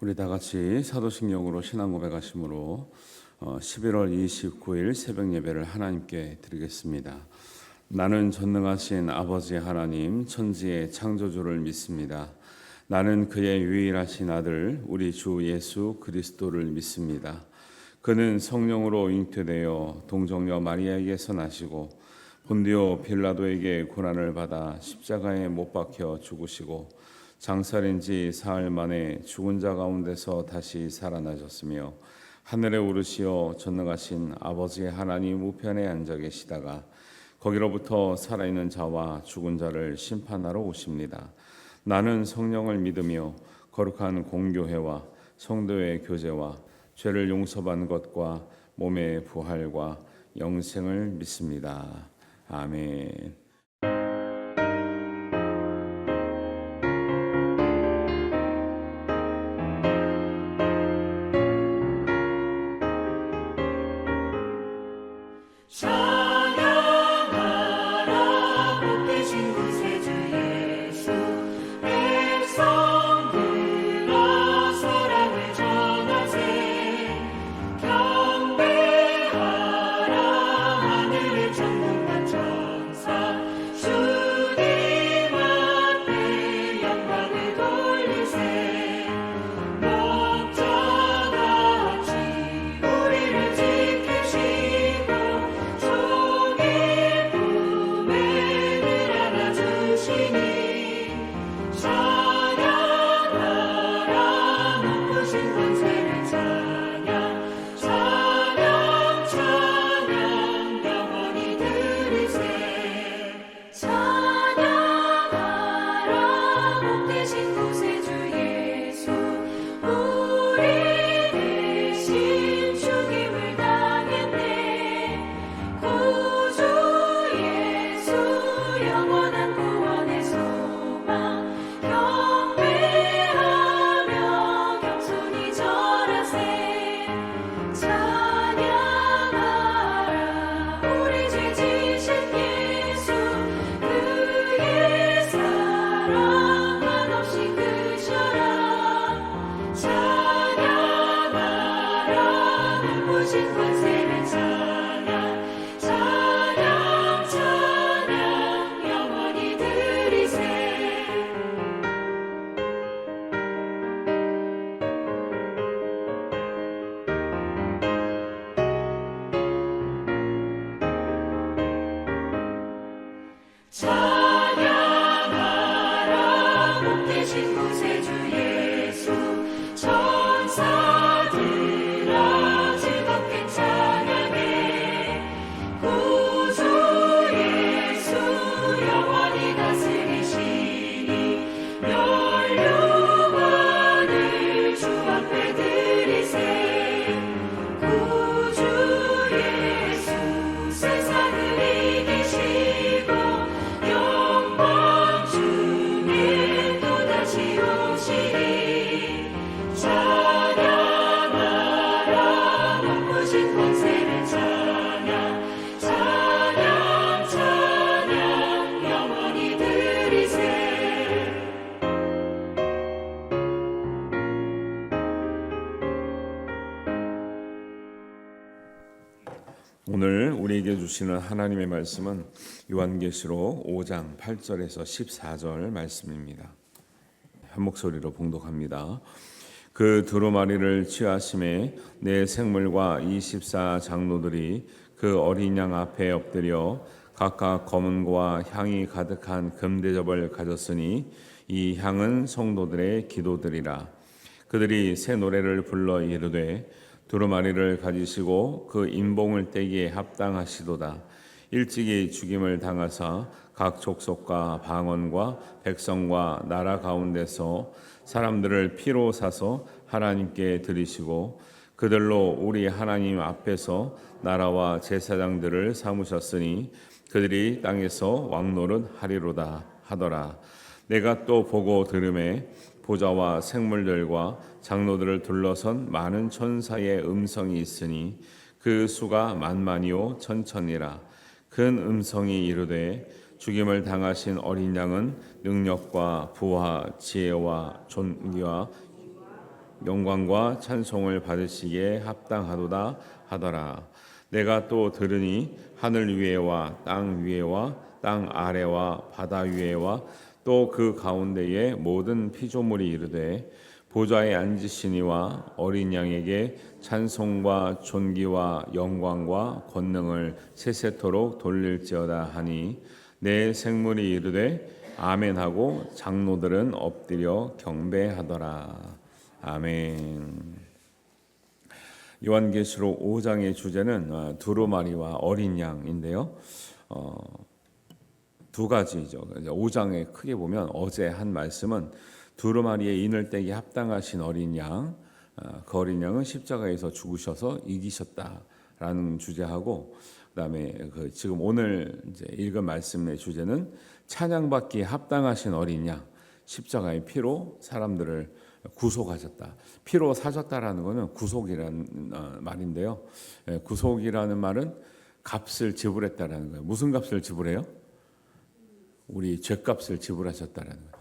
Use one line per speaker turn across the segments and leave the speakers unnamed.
우리 다 같이 사도신경으로 신앙 고백하심으로 11월 29일 새벽 예배를 하나님께 드리겠습니다. 나는 전능하신 아버지 하나님 천지의 창조주를 믿습니다. 나는 그의 유일하신 아들 우리 주 예수 그리스도를 믿습니다. 그는 성령으로 잉태되어 동정녀 마리아에게서 나시고 본디오 빌라도에게 고난을 받아 십자가에 못 박혀 죽으시고 장사된 지 사흘 만에 죽은 자 가운데서 다시 살아나셨으며 하늘에 오르시어 전능하신 아버지 하나님 우편에 앉아 계시다가 거기로부터 살아있는 자와 죽은 자를 심판하러 오십니다. 나는 성령을 믿으며 거룩한 공교회와 성도의 교제와 죄를 용서받는 것과 몸의 부활과 영생을 믿습니다. 아멘. 오늘 우리에게 주시는 하나님의 말씀은 요한계시록 5장 8절에서 14절 말씀입니다. 한 목소리로 봉독합니다. 그 두루마리를 취하심에 내 생물과 24 장로들이 그 어린 양 앞에 엎드려 각각 검은고와 향이 가득한 금대접을 가졌으니 이 향은 성도들의 기도들이라. 그들이 새 노래를 불러 이르되 두루마리를 가지시고 그 인봉을 떼기에 합당하시도다. 일찍이 죽임을 당하사 각 족속과 방언과 백성과 나라 가운데서 사람들을 피로 사서 하나님께 드리시고 그들로 우리 하나님 앞에서 나라와 제사장들을 삼으셨으니 그들이 땅에서 왕노릇 하리로다 하더라. 내가 또 보고 들음에 보좌와 생물들과 장로들을 둘러선 많은 천사의 음성이 있으니 그 수가 만만이요 천천이라. 큰 음성이 이르되 죽임을 당하신 어린 양은 능력과 부와 지혜와 존귀와 영광과 찬송을 받으시기에 합당하도다 하더라. 내가 또 들으니 하늘 위에와 땅 위에와 땅 아래와 바다 위에와 또 그 가운데의 모든 피조물이 이르되 보좌에 앉으시니와 어린 양에게 찬송과 존귀와 영광과 권능을 세세토록 돌릴지어다 하니 내 생물이 이르되 아멘하고 장로들은 엎드려 경배하더라. 아멘. 요한계시록 5장의 주제는 두루마리와 어린 양인데요. 두 가지죠. 5장에 크게 보면 어제 한 말씀은 두루마리의 인을 떼기 합당하신 어린 양, 그 어린 양은 십자가에서 죽으셔서 이기셨다라는 주제하고, 그다음에 지금 오늘 이제 읽은 말씀의 주제는 찬양받기에 합당하신 어린 양, 십자가의 피로 사람들을 구속하셨다. 피로 사셨다라는 것은 구속이라는 말인데요. 구속이라는 말은 값을 지불했다라는 거예요. 무슨 값을 지불해요? 우리 죄값을 지불하셨다라는 거예요.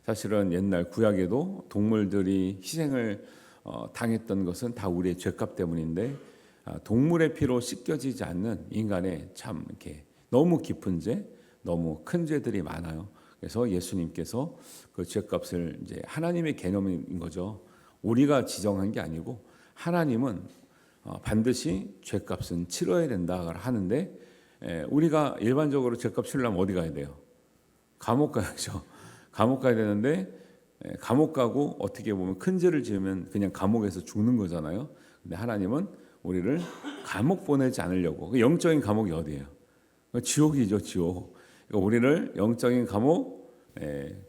사실은 옛날 구약에도 동물들이 희생을 당했던 것은 다 우리의 죄값 때문인데, 동물의 피로 씻겨지지 않는 인간의 참 이렇게 너무 깊은 죄, 너무 큰 죄들이 많아요. 그래서 예수님께서 그 죄값을 이제 하나님의 개념인 거죠. 우리가 지정한 게 아니고 하나님은 반드시 죄값은 치러야 된다 하는데, 우리가 일반적으로 죄값 치려면 어디 가야 돼요? 감옥 가야죠. 감옥 가야 되는데, 감옥 가고 어떻게 보면 큰 죄를 지으면 그냥 감옥에서 죽는 거잖아요. 근데 하나님은 우리를 감옥 보내지 않으려고. 그 영적인 감옥이 어디예요? 지옥이죠, 지옥. 그러니까 우리를 영적인 감옥,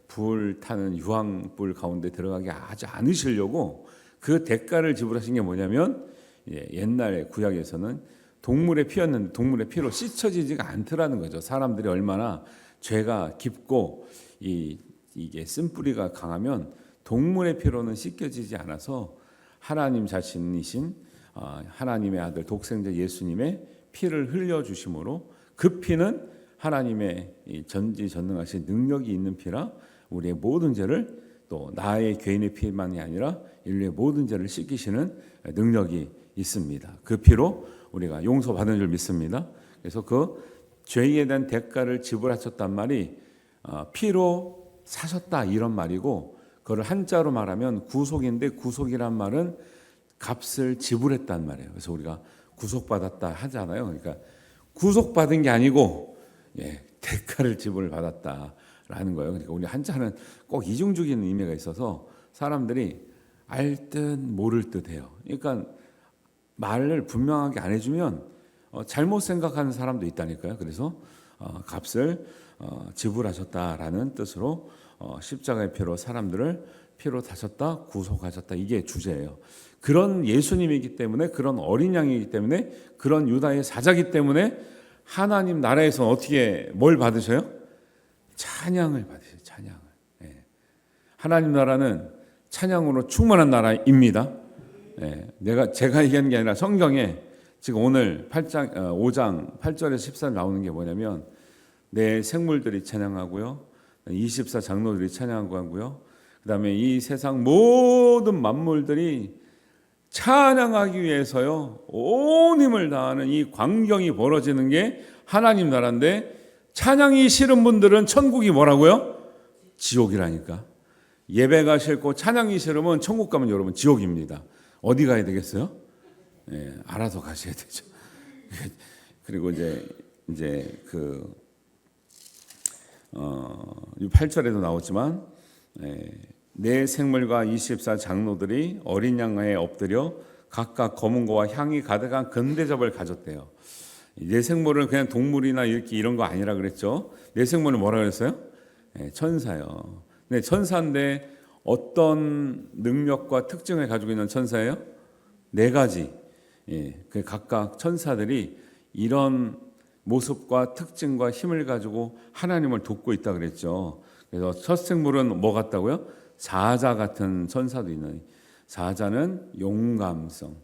불 타는 유황불 가운데 들어가게 하지 않으시려고 그 대가를 지불하신 게 뭐냐면, 옛날에 구약에서는 동물의 피였는데 동물의 피로 씻어지지가 않더라는 거죠. 사람들이 얼마나 죄가 깊고 이게 쓴뿌리가 강하면 동물의 피로는 씻겨지지 않아서 하나님 자신이신 하나님의 아들 독생자 예수님의 피를 흘려주심으로, 그 피는 하나님의 전지전능하신 능력이 있는 피라 우리의 모든 죄를, 또 나의 개인의 피만이 아니라 인류의 모든 죄를 씻기시는 능력이 있습니다. 그 피로 우리가 용서받은 줄 믿습니다. 그래서 그 죄에 대한 대가를 지불하셨단 말이 피로 사셨다 이런 말이고, 그걸 한자로 말하면 구속인데, 구속이란 말은 값을 지불했단 말이에요. 그래서 우리가 구속받았다 하잖아요. 그러니까 구속받은 게 아니고 대가를 지불받았다라는 거예요. 그러니까 우리 한자는 꼭 이중적인 의미가 있어서 사람들이 알 듯 모를 듯 해요. 그러니까 말을 분명하게 안 해주면 잘못 생각하는 사람도 있다니까요. 그래서 값을 지불하셨다라는 뜻으로 십자가의 피로 사람들을 피로 다셨다, 구속하셨다, 이게 주제예요. 그런 예수님이기 때문에, 그런 어린 양이기 때문에, 그런 유다의 사자이기 때문에 하나님 나라에서 어떻게 뭘 받으셔요? 찬양을 받으셔요. 찬양을. 하나님 나라는 찬양으로 충만한 나라입니다. 제가 얘기하는 게 아니라 성경에 지금 오늘 5장 8절에서 14절 나오는 게 뭐냐면, 내 생물들이 찬양하고요, 24 장로들이 찬양하고요, 그 다음에 이 세상 모든 만물들이 찬양하기 위해서요 온 힘을 다하는 이 광경이 벌어지는 게 하나님 나라인데, 찬양이 싫은 분들은 천국이 뭐라고요? 지옥이라니까. 예배가 싫고 찬양이 싫으면 천국 가면 여러분 지옥입니다. 어디 가야 되겠어요? 알아서 가셔야 되죠. 그리고 이제 8절에도 나오지만, 내 생물과 24 장로들이 어린 양에 엎드려 각각 검은 거와 향이 가득한 건대접을 가졌대요. 내 생물은 그냥 동물이나 이런 거 아니라 그랬죠. 내 생물은 뭐라 그랬어요? 천사요. 네, 천사인데 어떤 능력과 특징을 가지고 있는 천사예요? 4가지. 그 각각 천사들이 이런 모습과 특징과 힘을 가지고 하나님을 돕고 있다 그랬죠. 그래서 첫 생물은 뭐 같다고요? 사자 같은 천사도 있는. 사자는 용감성,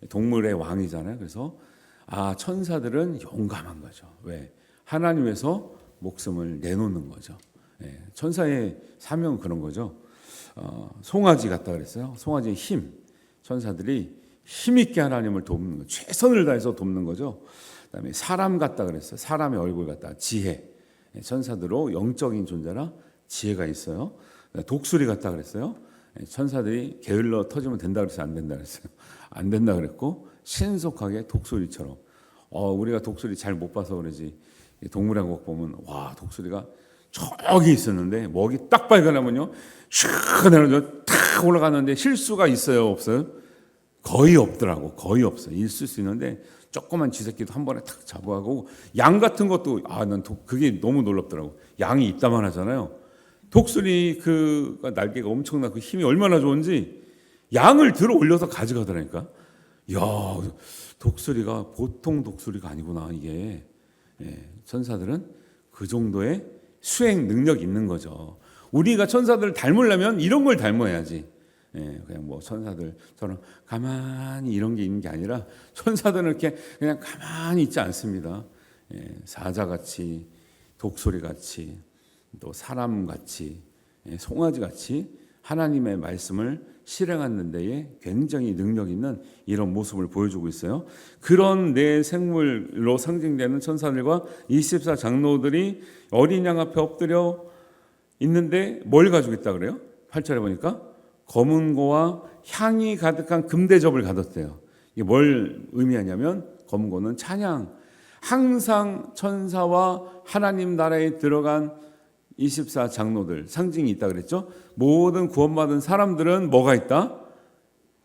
동물의 왕이잖아요. 그래서 천사들은 용감한 거죠. 왜? 하나님 위해서 목숨을 내놓는 거죠. 천사의 사명은 그런 거죠. 송아지 같다 그랬어요. 송아지의 힘. 천사들이 힘있게 하나님을 돕는 거, 최선을 다해서 돕는 거죠. 그다음에 사람 같다 그랬어요. 사람의 얼굴 같다. 지혜. 천사들로 영적인 존재라 지혜가 있어요. 독수리 같다 그랬어요. 천사들이 게을러 터지면 된다 그랬어요. 안 된다 그랬어요. 안 된다 그랬고 신속하게 독수리처럼. 우리가 독수리 잘 못 봐서 그러지. 동물왕국 보면 와 독수리가 저기 있었는데 먹이 딱 발견하면요 슉 내려져 탁 올라가는데 실수가 있어요 없어요? 거의 없더라고. 거의 없어. 있을 수 있는데 조그만 쥐새끼도 한 번에 탁 잡아가고 양 같은 것도 난 그게 너무 놀랍더라고. 양이 있다만 하잖아요. 독수리 그 날개가 엄청나 그 힘이 얼마나 좋은지 양을 들어 올려서 가져가더라니까. 야 독수리가 보통 독수리가 아니구나 이게. 천사들은 그 정도의 수행 능력이 있는 거죠. 우리가 천사들을 닮으려면 이런 걸 닮아야지. 그냥 뭐 천사들처럼 가만히 이런 게 있는 게 아니라 천사들은 이렇게 그냥 가만히 있지 않습니다. 사자같이 독수리같이 또 사람같이 송아지같이 하나님의 말씀을 실행하는 데에 굉장히 능력 있는 이런 모습을 보여주고 있어요. 그런 내 생물로 상징되는 천사들과 24 장로들이 어린 양 앞에 엎드려 있는데 뭘 가지고 있다 그래요? 8절에 보니까 검은 고와 향이 가득한 금대접을 가졌대요. 이게 뭘 의미하냐면 검은 고는 찬양. 항상 천사와 하나님 나라에 들어간 24 장로들 상징이 있다 그랬죠. 모든 구원받은 사람들은 뭐가 있다?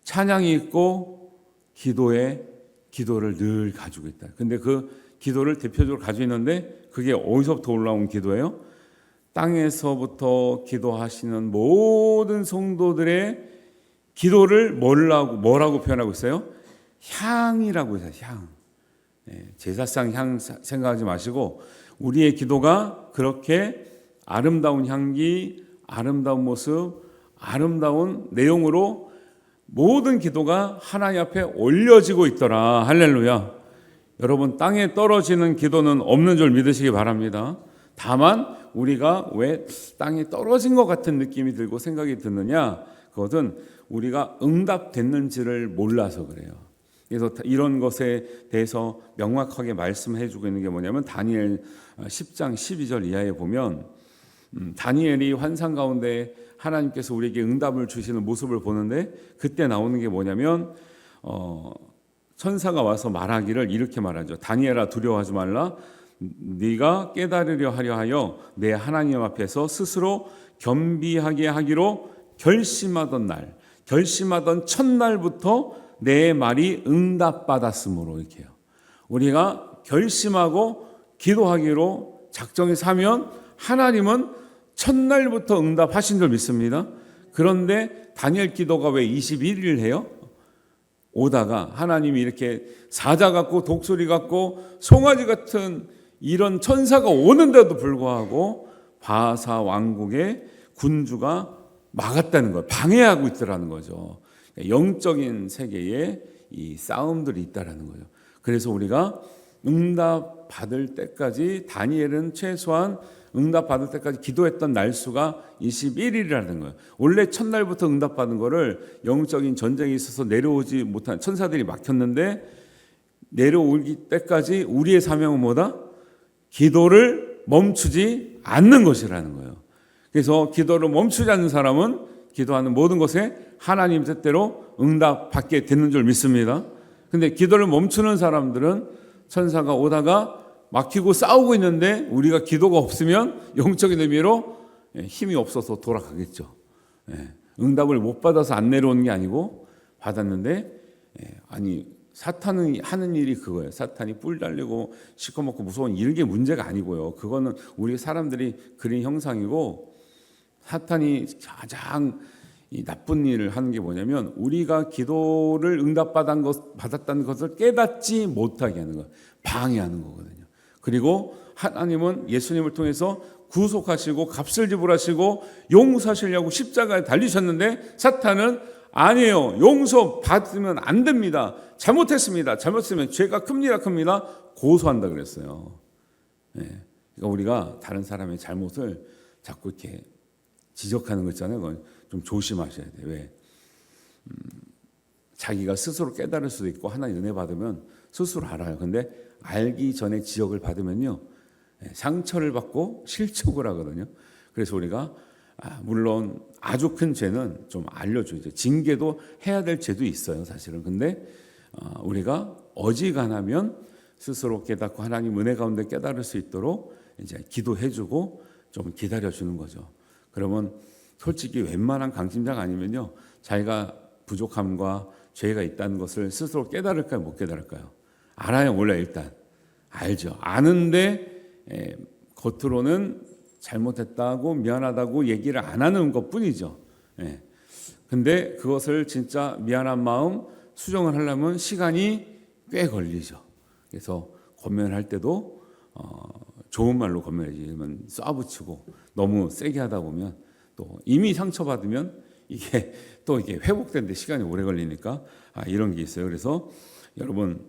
찬양이 있고 기도를 늘 가지고 있다. 근데 그 기도를 대표적으로 가지고 있는데 그게 어디서부터 올라온 기도예요? 땅에서부터 기도하시는 모든 성도들의 기도를 뭐라고 표현하고 있어요? 향이라고 해서 향. 제사상 향 생각하지 마시고 우리의 기도가 그렇게 아름다운 향기, 아름다운 모습, 아름다운 내용으로 모든 기도가 하나님 앞에 올려지고 있더라. 할렐루야. 여러분 땅에 떨어지는 기도는 없는 줄 믿으시기 바랍니다. 다만 우리가 왜 땅에 떨어진 것 같은 느낌이 들고 생각이 드느냐? 그것은 우리가 응답됐는지를 몰라서 그래요. 그래서 이런 것에 대해서 명확하게 말씀해 주고 있는 게 뭐냐면 다니엘 10장 12절 이하에 보면 다니엘이 환상 가운데 하나님께서 우리에게 응답을 주시는 모습을 보는데 그때 나오는 게 뭐냐면 천사가 와서 말하기를 이렇게 말하죠. 다니엘아 두려워하지 말라. 네가 깨달으려 하려 하여 내 하나님 앞에서 스스로 겸비하게 하기로 결심하던 첫날부터 내 말이 응답받았으므로 이렇게요. 우리가 결심하고 기도하기로 작정해서 하면 하나님은 첫날부터 응답하신 줄 믿습니다. 그런데 다니엘 기도가 왜 21일 해요? 오다가 하나님이 이렇게 사자 같고 독수리 같고 송아지 같은 이런 천사가 오는데도 불구하고 바사 왕국의 군주가 막았다는 거예요. 방해하고 있더라는 거죠. 영적인 세계에 이 싸움들이 있다라는 거예요. 그래서 우리가 응답 받을 때까지 다니엘은 최소한 응답 받을 때까지 기도했던 날수가 21일이라는 거예요. 원래 첫날부터 응답 받은 거를 영적인 전쟁이 있어서 내려오지 못한 천사들이 막혔는데 내려올 때까지 우리의 사명은 뭐다? 기도를 멈추지 않는 것이라는 거예요. 그래서 기도를 멈추지 않는 사람은 기도하는 모든 것에 하나님 뜻대로 응답받게 되는 줄 믿습니다. 근데 기도를 멈추는 사람들은 천사가 오다가 막히고 싸우고 있는데 우리가 기도가 없으면 영적인 의미로 힘이 없어서 돌아가겠죠. 응답을 못 받아서 안 내려오는 게 아니고 받았는데 사탄은 하는 일이 그거예요. 사탄이 뿔 달리고 시커멓고 무서운 이런 게 문제가 아니고요. 그거는 우리 사람들이 그린 형상이고 사탄이 가장 이 나쁜 일을 하는 게 뭐냐면 우리가 기도를 받았다는 것을 깨닫지 못하게 하는 거예요. 방해하는 거거든요. 그리고 하나님은 예수님을 통해서 구속하시고 값을 지불하시고 용서하시려고 십자가에 달리셨는데 사탄은 아니에요. 용서 받으면 안 됩니다. 잘못했습니다. 잘못했으면 죄가 큽니다. 고소한다 그랬어요. 그러니까 우리가 다른 사람의 잘못을 자꾸 이렇게 지적하는 거 있잖아요. 그건 좀 조심하셔야 돼요. 왜? 자기가 스스로 깨달을 수도 있고 하나님 은혜 받으면 스스로 알아요. 근데 알기 전에 지적을 받으면요, 상처를 받고 실족을 하거든요. 그래서 우리가 물론 아주 큰 죄는 좀 알려줘야죠. 징계도 해야 될 죄도 있어요, 사실은. 근데 우리가 어지간하면 스스로 깨닫고 하나님 은혜 가운데 깨달을 수 있도록 이제 기도해주고 좀 기다려주는 거죠. 그러면 솔직히 웬만한 강심장 아니면요, 자기가 부족함과 죄가 있다는 것을 스스로 깨달을까요, 못 깨달을까요? 알아요, 원래 일단 알죠. 아는데 겉으로는 잘못했다고 미안하다고 얘기를 안 하는 것뿐이죠. 근데 그것을 진짜 미안한 마음 수정을 하려면 시간이 꽤 걸리죠. 그래서 권면할 때도 좋은 말로 권면해야지. 쏴붙이고 너무 세게 하다 보면 또 이미 상처받으면 이게 또 이게 회복되는데 시간이 오래 걸리니까 이런 게 있어요. 그래서 여러분,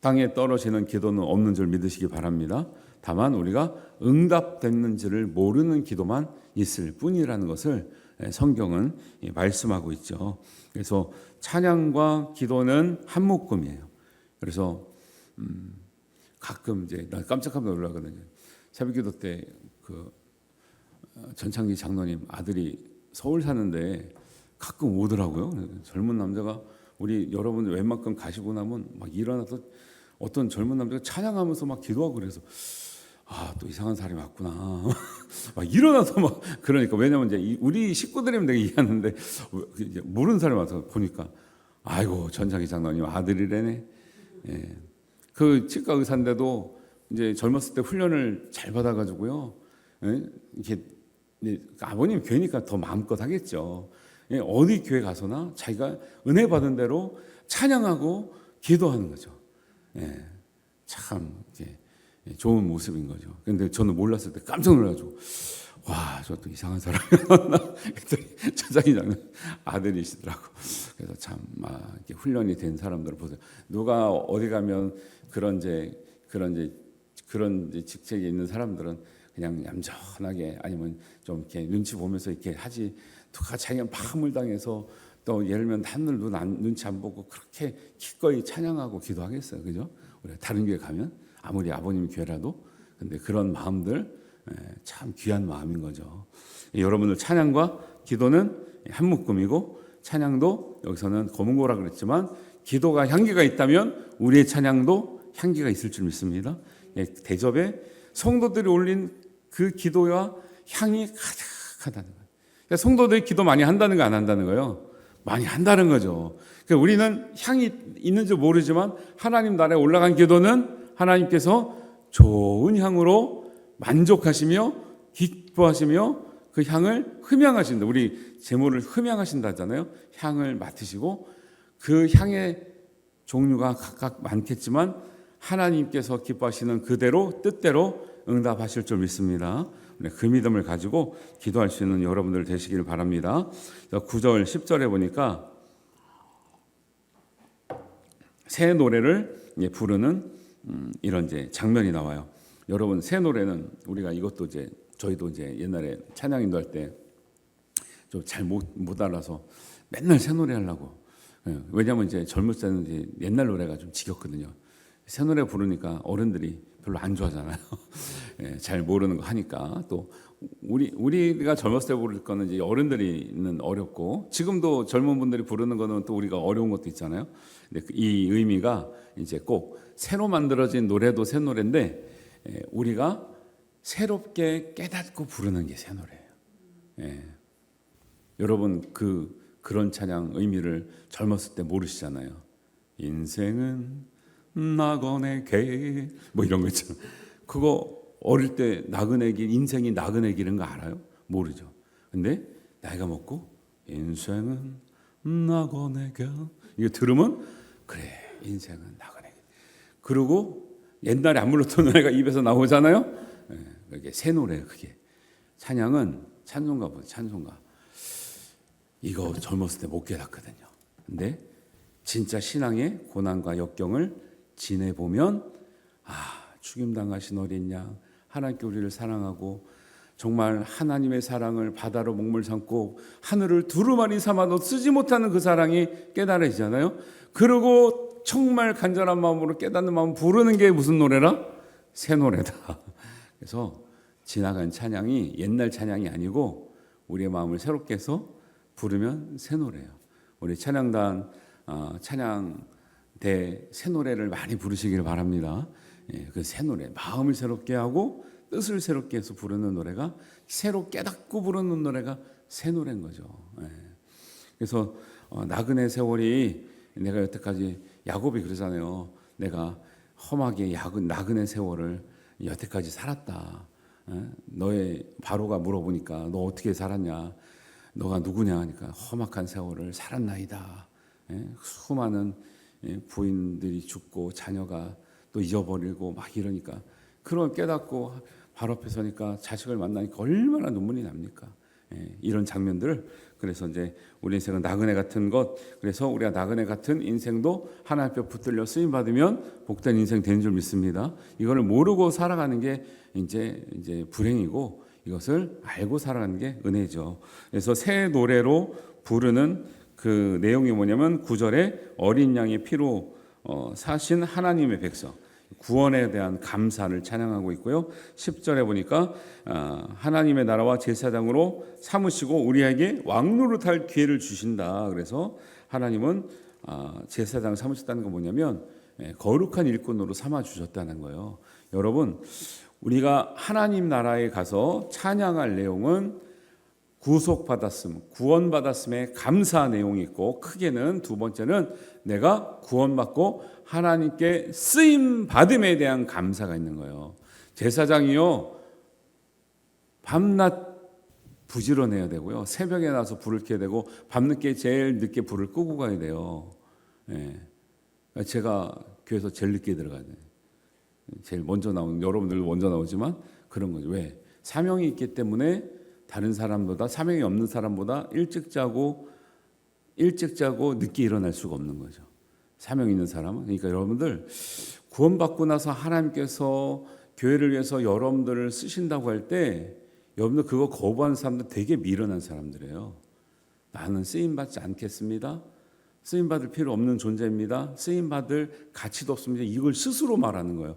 땅에 떨어지는 기도는 없는 줄 믿으시기 바랍니다. 다만 우리가 응답됐는지를 모르는 기도만 있을 뿐이라는 것을 성경은 말씀하고 있죠. 그래서 찬양과 기도는 한 묶음이에요. 그래서 가끔 이제 나 깜짝 놀라거든요. 새벽기도 때 그 전창기 장로님 아들이 서울 사는데 가끔 오더라고요. 젊은 남자가 우리 여러분 웬만큼 가시고 나면 막 일어나서 어떤 젊은 남자가 찬양하면서 막 기도하고 그래서 또 이상한 사람이 왔구나. 막 일어나서 막 그러니까 왜냐면 이제 우리 식구들이면 내가 이해하는데 이제 모르는 사람이 와서 보니까 아이고 전창기 장로님 아들이래네. 그 치과 의사인데도 이제 젊었을 때 훈련을 잘 받아가지고요. 이렇게 아버님 교회니까 더 마음껏 하겠죠. 어디 교회 가서나 자기가 은혜 받은 대로 찬양하고 기도하는 거죠. 참 좋은 모습인 거죠. 근데 저는 몰랐을 때 깜짝 놀라가지고 와, 저또 이상한 사람이었나 했더니 전장이장은 아들이시더라고. 그래서 참 이렇게 훈련이 된 사람들을 보세요. 누가 어디 가면 그런 직책에 있는 사람들은 그냥 얌전하게 아니면 좀 이렇게 눈치 보면서 이렇게 하지. 누가 자기가 파함을 당해서 또 예를 들면 하늘 눈치 안 보고 그렇게 기꺼이 찬양하고 기도하겠어요, 그죠? 우리 다른 교회 가면 아무리 아버님 교회라도 근데 그런 마음들 참 귀한 마음인 거죠. 여러분들 찬양과 기도는 한 묶음이고 찬양도 여기서는 검은고라 그랬지만 기도가 향기가 있다면 우리의 찬양도 향기가 있을 줄 믿습니다. 대접에 성도들이 올린 그 기도와 향이 가득하다는 거예요. 그러니까 성도들이 기도 많이 한다는 거 안 한다는 거예요? 많이 한다는 거죠. 그러니까 우리는 향이 있는지 모르지만 하나님 나라에 올라간 기도는 하나님께서 좋은 향으로 만족하시며 기뻐하시며 그 향을 흠양하신다. 우리 제물을 흠양하신다잖아요. 향을 맡으시고 그 향의 종류가 각각 많겠지만 하나님께서 기뻐하시는 그대로 뜻대로 응답하실 줄 믿습니다. 그 믿음을 가지고 기도할 수 있는 여러분들 되시길 바랍니다. 9절 10절에 보니까 새 노래를 부르는 이런 이제 장면이 나와요. 여러분 새 노래는 우리가 이것도 이제 저희도 이제 옛날에 찬양 인도할 때 좀 잘 못 알아서 맨날 새 노래 하려고. 왜냐하면 이제 젊을 때는 이제 옛날 노래가 좀 지겹거든요. 새 노래 부르니까 어른들이 별로 안 좋아하잖아요. 잘 모르는 거 하니까 또 우리가 젊었을 때 부를 거는 이제 어른들이는 어렵고 지금도 젊은 분들이 부르는 거는 또 우리가 어려운 것도 있잖아요. 근데 이 의미가 이제 꼭 새로 만들어진 노래도 새 노래인데 우리가 새롭게 깨닫고 부르는 게 새 노래예요. 여러분 그런 찬양 의미를 젊었을 때 모르시잖아요. 인생은 나그네 길 뭐 이런 거 있잖아요. 그거 어릴 때 나그네 길 인생이 나그네 길인 거 알아요? 모르죠. 근데 나이가 먹고 인생은 나그네 길 이거 들으면 그래 인생은 나그네 길. 그리고 옛날에 안 불렀던 노래가 입에서 나오잖아요. 그게 새 노래예요. 그게 찬양은 찬송가 보세요. 찬송가 이거 젊었을 때 못 깨닫거든요. 근데 진짜 신앙의 고난과 역경을 지내보면 죽임당하신 어린 양 하나님께 우리를 사랑하고 정말 하나님의 사랑을 바다로 먹물 삼고 하늘을 두루마리 삼아도 쓰지 못하는 그 사랑이 깨달아지잖아요. 그리고 정말 간절한 마음으로 깨닫는 마음 부르는 게 무슨 노래라? 새 노래다. 그래서 지나간 찬양이 옛날 찬양이 아니고 우리의 마음을 새롭게 해서 부르면 새 노래예요. 우리 찬양단 찬양대 새 노래를 많이 부르시길 바랍니다. 그 새 노래, 마음을 새롭게 하고 뜻을 새롭게 해서 부르는 노래가, 새로 깨닫고 부르는 노래가 새 노래인 거죠. 그래서 나그네 세월이, 내가 여태까지 야곱이 그러잖아요. 내가 험하게 나그네 세월을 여태까지 살았다. 너의 바로가 물어보니까 너 어떻게 살았냐, 너가 누구냐 하니까 험악한 세월을 살았나이다. 수많은 부인들이 죽고 자녀가 또 잊어버리고 막 이러니까, 그걸 깨닫고 바로 앞에 서니까 자식을 만나니까 얼마나 눈물이 납니까? 이런 장면들. 그래서 이제 우리 인생은 나그네 같은 것, 그래서 우리가 나그네 같은 인생도 하나님 앞에 붙들려 쓰임 받으면 복된 인생 되는 줄 믿습니다. 이거를 모르고 살아가는 게 이제 불행이고, 이것을 알고 살아가는 게 은혜죠. 그래서 새 노래로 부르는 그 내용이 뭐냐면 9절에 어린 양의 피로 사신 하나님의 백성, 구원에 대한 감사를 찬양하고 있고요. 10절에 보니까 하나님의 나라와 제사장으로 삼으시고 우리에게 왕노릇할 기회를 주신다. 그래서 하나님은 제사장 삼으셨다는 건 뭐냐면 거룩한 일꾼으로 삼아 주셨다는 거예요. 여러분, 우리가 하나님 나라에 가서 찬양할 내용은 구속받았음, 구원받았음에 감사 내용이 있고, 크게는 두 번째는 내가 구원받고 하나님께 쓰임 받음에 대한 감사가 있는 거예요. 제사장이요, 밤낮 부지런해야 되고요, 새벽에 나서 불을 켜야 되고, 밤늦게 제일 늦게 불을 끄고 가야 돼요. 제가 교회에서 제일 늦게 들어가야 돼요. 제일 먼저 나오는, 여러분들 먼저 나오지만 그런 거죠. 왜? 사명이 있기 때문에 다른 사람보다, 사명이 없는 사람보다 일찍 자고 늦게 일어날 수가 없는 거죠. 사명 있는 사람은. 그러니까 여러분들 구원받고 나서 하나님께서 교회를 위해서 여러분들을 쓰신다고 할 때, 여러분들 그거 거부하는 사람들 되게 미련한 사람들이에요. 나는 쓰임받지 않겠습니다. 쓰임받을 필요 없는 존재입니다. 쓰임받을 가치도 없습니다. 이걸 스스로 말하는 거예요.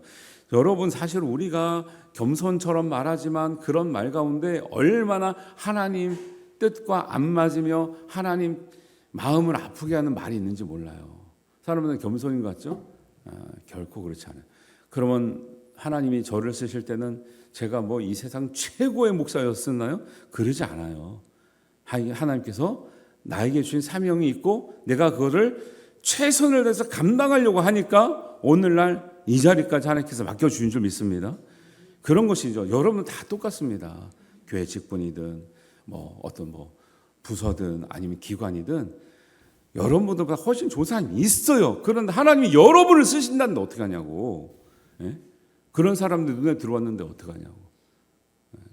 여러분, 사실 우리가 겸손처럼 말하지만 그런 말 가운데 얼마나 하나님 뜻과 안 맞으며 하나님 마음을 아프게 하는 말이 있는지 몰라요. 사람들은 겸손인 것 같죠? 결코 그렇지 않아요. 그러면 하나님이 저를 쓰실 때는 제가 뭐 이 세상 최고의 목사였었나요? 그러지 않아요. 하나님께서 나에게 주신 사명이 있고 내가 그거를 최선을 다해서 감당하려고 하니까 오늘날 이 자리까지 하나님께서 맡겨주신 줄 믿습니다. 그런 것이죠. 여러분 다 똑같습니다. 교회 직분이든 어떤 부서든 아니면 기관이든 여러분보다 훨씬 좋은 사람이 있어요. 그런데 하나님이 여러분을 쓰신다는데 어떻게 하냐고. 그런 사람들 눈에 들어왔는데 어떻게 하냐고.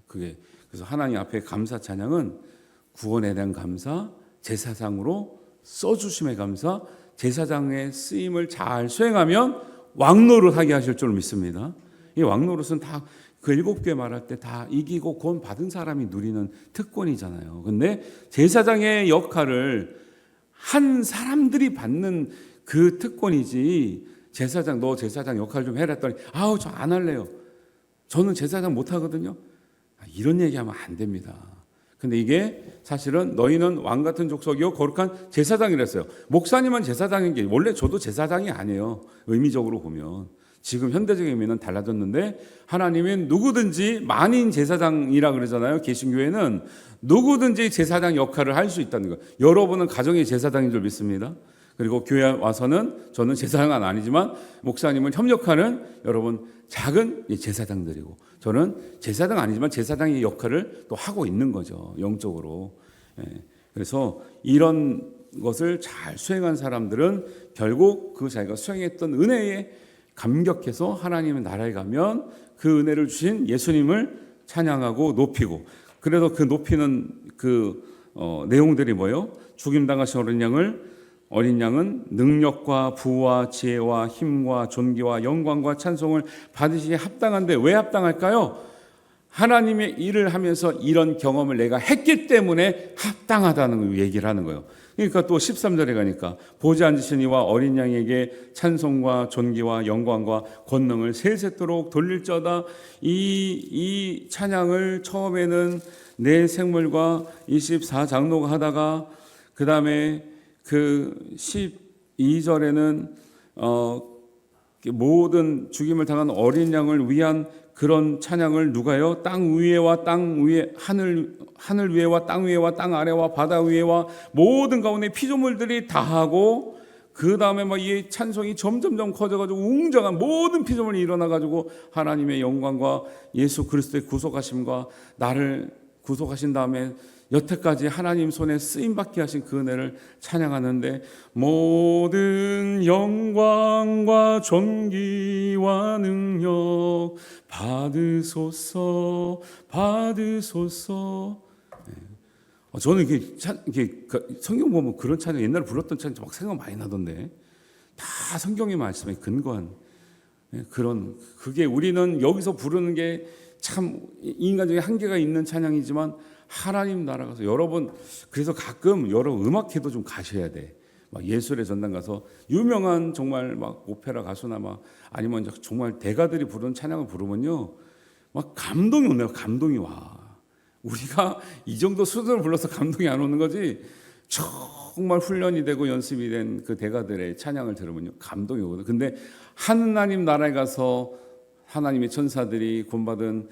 그래서 하나님 앞에 감사 찬양은 구원에 대한 감사, 제사장으로 써주심의 감사, 제사장의 쓰임을 잘 수행하면 왕노릇하게 하실 줄 믿습니다. 이 왕노릇은 다 그 7개 말할 때 다 이기고 구원 받은 사람이 누리는 특권이잖아요. 근데 제사장의 역할을 한 사람들이 받는 그 특권이지, 너 제사장 역할 좀 해라 했더니 저 안 할래요. 저는 제사장 못 하거든요. 이런 얘기하면 안 됩니다. 근데 이게 사실은 너희는 왕 같은 족속이요 거룩한 제사장이랬어요. 목사님은 제사장인 게, 원래 저도 제사장이 아니에요. 의미적으로 보면 지금 현대적인 의미는 달라졌는데, 하나님은 누구든지 만인 제사장이라 그러잖아요. 개신교회는 누구든지 제사장 역할을 할 수 있다는 거예요. 여러분은 가정의 제사장인 줄 믿습니다. 그리고 교회 와서는 저는 제사장은 아니지만 목사님을 협력하는 여러분 작은 제사장들이고, 저는 제사장 아니지만 제사장의 역할을 또 하고 있는 거죠, 영적으로. 그래서 이런 것을 잘 수행한 사람들은 결국 그 자기가 수행했던 은혜에 감격해서 하나님의 나라에 가면 그 은혜를 주신 예수님을 찬양하고 높이고, 그래서 그 높이는 내용들이 뭐예요? 죽임당하신 어린 양은 능력과 부와 지혜와 힘과 존귀와 영광과 찬송을 받으시기에 합당한데, 왜 합당할까요? 하나님의 일을 하면서 이런 경험을 내가 했기 때문에 합당하다는 얘기를 하는 거예요. 그러니까 또 13절에 가니까 보지 않으신 이와 어린 양에게 찬송과 존귀와 영광과 권능을 세세토록 돌릴저다. 이 찬양을 처음에는 내 생물과 24장로가 하다가 그 다음에 그 12절에는 모든 죽임을 당한 어린 양을 위한 그런 찬양을 누가요? 땅 위에와 땅 위에 하늘 위에와 땅 위에와 땅 아래와 바다 위에와 모든 가운데 피조물들이 다 하고 그 다음에 막 이 찬송이 점점점 커져가지고 웅장한 모든 피조물이 일어나가지고 하나님의 영광과 예수 그리스도의 구속하심과 나를 구속하신 다음에 여태까지 하나님 손에 쓰임받게 하신 그 은혜를 찬양하는데 모든 영광과 존귀와 능력 받으소서 받으소서. 저는 이게 성경 보면 그런 찬양 옛날에 불렀던 찬양 막 생각 많이 나던데 다 성경의 말씀에 근거한 그런 그게 우리는 여기서 부르는 게 참 인간적인 한계가 있는 찬양이지만 하나님 나라 가서 여러분 그래서 가끔 여러 음악회도 좀 가셔야 돼. 막 예술의 전당 가서 유명한 정말 막 오페라 가수나 막 아니면 정말 대가들이 부르는 찬양을 부르면요 막 감동이 오네요. 감동이 와. 우리가 이 정도 수준을 불러서 감동이 안 오는 거지. 정말 훈련이 되고 연습이 된 그 대가들의 찬양을 들으면요 감동이 오거든요. 근데 하나님 나라에 가서 하나님의 천사들이 구원받은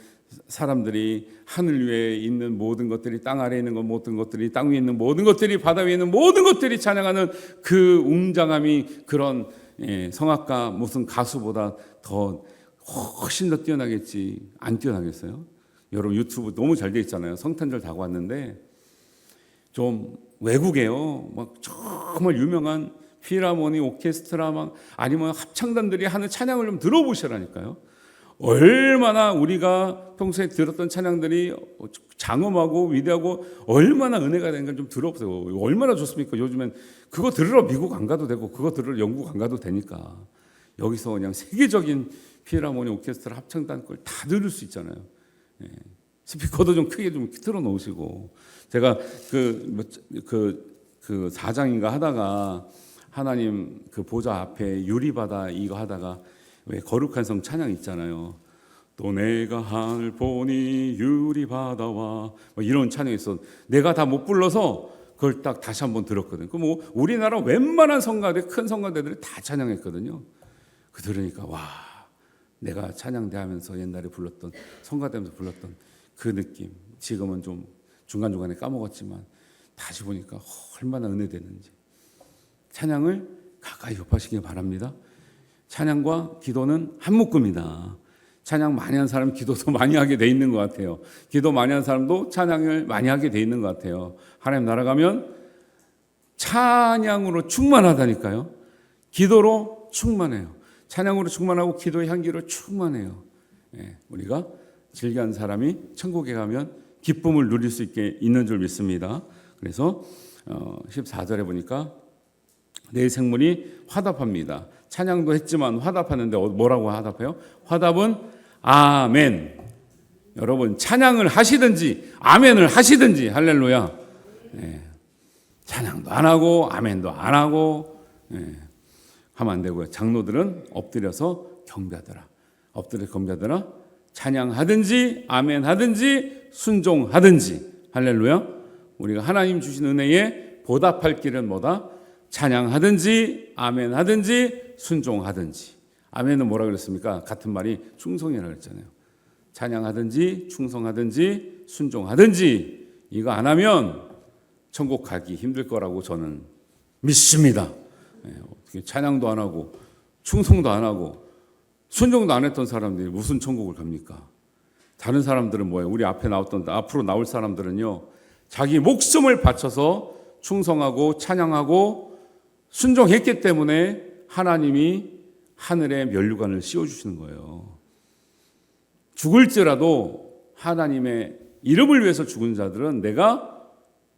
사람들이 하늘 위에 있는 모든 것들이 땅 아래에 있는 모든 것들이 땅 위에 있는 모든 것들이 바다 위에 있는 모든 것들이 찬양하는 그 웅장함이 그런 성악가 무슨 가수보다 더 훨씬 더 뛰어나겠지. 안 뛰어나겠어요? 여러분 유튜브 너무 잘 돼 있잖아요. 성탄절 다가왔는데 좀 외국에요. 막 정말 유명한 필하모니 오케스트라 막 아니면 합창단들이 하는 찬양을 좀 들어보시라니까요. 얼마나 우리가 평소에 들었던 찬양들이 장엄하고 위대하고 얼마나 은혜가 되는가 좀 들어보세요. 얼마나 좋습니까? 요즘엔 그거 들으러 미국 안 가도 되고 그거 들으러 영국 안 가도 되니까 여기서 그냥 세계적인 필하모니 오케스트라 합창단 걸 다 들을 수 있잖아요. 스피커도 좀 크게 좀 틀어 놓으시고 제가 그 4장인가 하다가 하나님 그 보좌 앞에 유리바다 이거 하다가 왜 거룩한 성 찬양 있잖아요. 또 내가 하늘 보니 유리바다와 뭐 이런 찬양이 있어. 내가 다 못 불러서 그걸 딱 다시 한번 들었거든요. 그 뭐 우리나라 웬만한 성가대 큰 성가대들이 다 찬양했거든요. 그 들으니까 와 내가 찬양대 하면서 옛날에 불렀던 성가대면서 불렀던 그 느낌 지금은 좀 중간중간에 까먹었지만 다시 보니까 얼마나 은혜되는지 찬양을 가까이 접하시기 바랍니다. 찬양과 기도는 한 묶음이다. 찬양 많이 한 사람 기도도 많이 하게 돼 있는 것 같아요. 기도 많이 한 사람도 찬양을 많이 하게 돼 있는 것 같아요. 하나님 나라 가면 찬양으로 충만하다니까요. 기도로 충만해요. 찬양으로 충만하고 기도의 향기로 충만해요. 우리가 즐겨하는 사람이 천국에 가면 기쁨을 누릴 수 있게 있는 줄 믿습니다. 그래서 14절에 보니까 내 생물이 화답합니다. 찬양도 했지만 화답하는데 뭐라고 화답해요? 화답은 아멘. 여러분 찬양을 하시든지 아멘을 하시든지 할렐루야. 찬양도 안 하고 아멘도 안 하고 하면 안 되고요. 장로들은 엎드려서 경배하더라. 엎드려 경배하더라. 찬양하든지 아멘하든지 순종하든지 할렐루야. 우리가 하나님 주신 은혜에 보답할 길은 뭐다? 찬양하든지 아멘하든지 순종하든지. 아멘은 뭐라 그랬습니까? 같은 말이 충성이라고 그랬잖아요. 찬양하든지 충성하든지 순종하든지 이거 안 하면 천국 가기 힘들 거라고 저는 믿습니다. 찬양도 안 하고 충성도 안 하고 순종도 안 했던 사람들이 무슨 천국을 갑니까? 다른 사람들은 뭐예요? 우리 앞에 나왔던 앞으로 나올 사람들은요. 자기 목숨을 바쳐서 충성하고 찬양하고 순종했기 때문에 하나님이 하늘에 면류관을 씌워주시는 거예요. 죽을지라도 하나님의 이름을 위해서 죽은 자들은 내가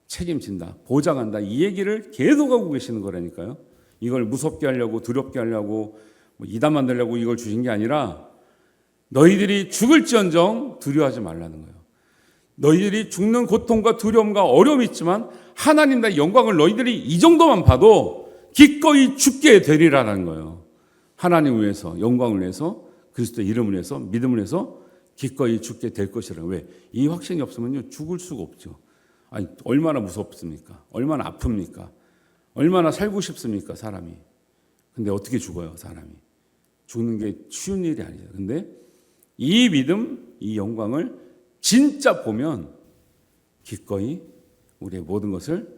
책임진다, 보장한다 이 얘기를 계속하고 계시는 거라니까요. 이걸 무섭게 하려고 두렵게 하려고 이단 만들려고 이걸 주신 게 아니라 너희들이 죽을지언정 두려워하지 말라는 거예요. 너희들이 죽는 고통과 두려움과 어려움이 있지만 하나님 나라의 영광을 너희들이 이 정도만 봐도 기꺼이 죽게 되리라는 거예요. 하나님을 위해서, 영광을 위해서, 그리스도의 이름을 위해서, 믿음을 위해서 기꺼이 죽게 될 것이라고. 왜? 이 확신이 없으면요 죽을 수가 없죠. 아니, 얼마나 무섭습니까? 얼마나 아픕니까? 얼마나 살고 싶습니까? 사람이. 근데 어떻게 죽어요? 사람이. 죽는 게 쉬운 일이 아니죠. 근데 이 믿음, 이 영광을 진짜 보면 기꺼이 우리의 모든 것을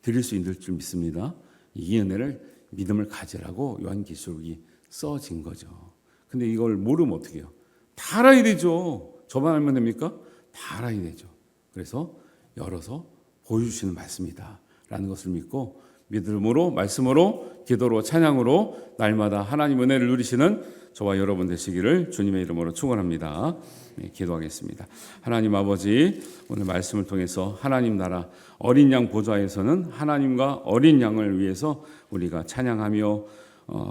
드릴 수 있는 줄 믿습니다. 이 은혜를 믿음을 가지라고 요한계시록이 써진 거죠. 근데 이걸 모르면 어떻게 해요? 다 알아야 되죠. 저만 알면 됩니까? 다 알아야 되죠. 그래서 열어서 보여주시는 말씀이다 라는 것을 믿고 믿음으로, 말씀으로, 기도로, 찬양으로 날마다 하나님 은혜를 누리시는 저와 여러분 되시기를 주님의 이름으로 축원합니다. 기도하겠습니다. 하나님 아버지, 오늘 말씀을 통해서 하나님 나라 어린 양 보좌에서는 하나님과 어린 양을 위해서 우리가 찬양하며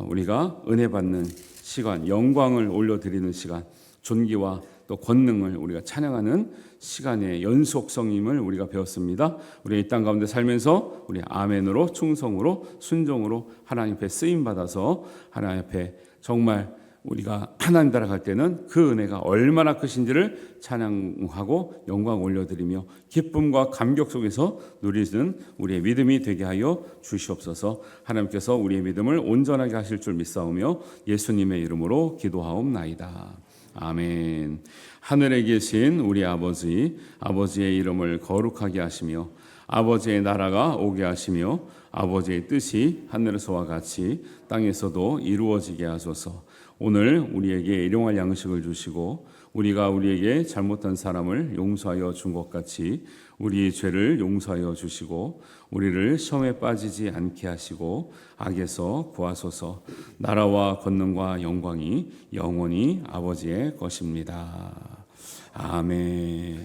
우리가 은혜 받는 시간, 영광을 올려드리는 시간, 존귀와 또 권능을 우리가 찬양하는 시간의 연속성임을 우리가 배웠습니다. 우리 이 땅 가운데 살면서 우리 아멘으로, 충성으로, 순종으로 하나님 앞에 쓰임 받아서 하나님 앞에 정말 우리가 하나님 나라 갈 때는 그 은혜가 얼마나 크신지를 찬양하고 영광 올려드리며 기쁨과 감격 속에서 누리는 우리의 믿음이 되게 하여 주시옵소서. 하나님께서 우리의 믿음을 온전하게 하실 줄 믿사오며 예수님의 이름으로 기도하옵나이다. 아멘. 하늘에 계신 우리 아버지, 아버지의 이름을 거룩하게 하시며 아버지의 나라가 오게 하시며 아버지의 뜻이 하늘에서와 같이 땅에서도 이루어지게 하소서. 오늘 우리에게 일용할 양식을 주시고 우리가 우리에게 잘못한 사람을 용서하여 준 것 같이 우리의 죄를 용서하여 주시고 우리를 시험에 빠지지 않게 하시고 악에서 구하소서. 나라와 권능과 영광이 영원히 아버지의 것입니다. 아멘.